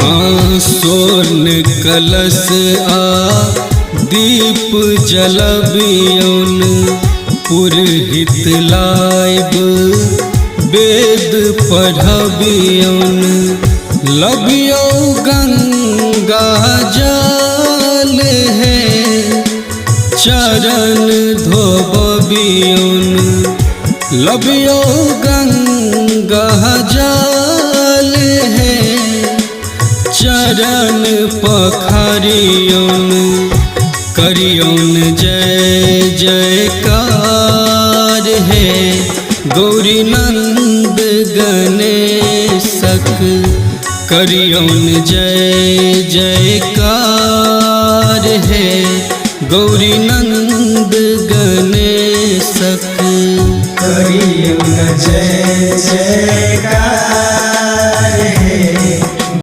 हाँ सोन कलश आ दीप जलबियन पुरहित लाइब वेद पढ़बियन लबियो गंगा जल है चरण धोबियन लबियो गंगा जल है चरण पखारियन करियन जय जयकार है गौरी नंद गणेशक करियन जय जयकार है गौरी नंद गणेशक करियन जय जयकार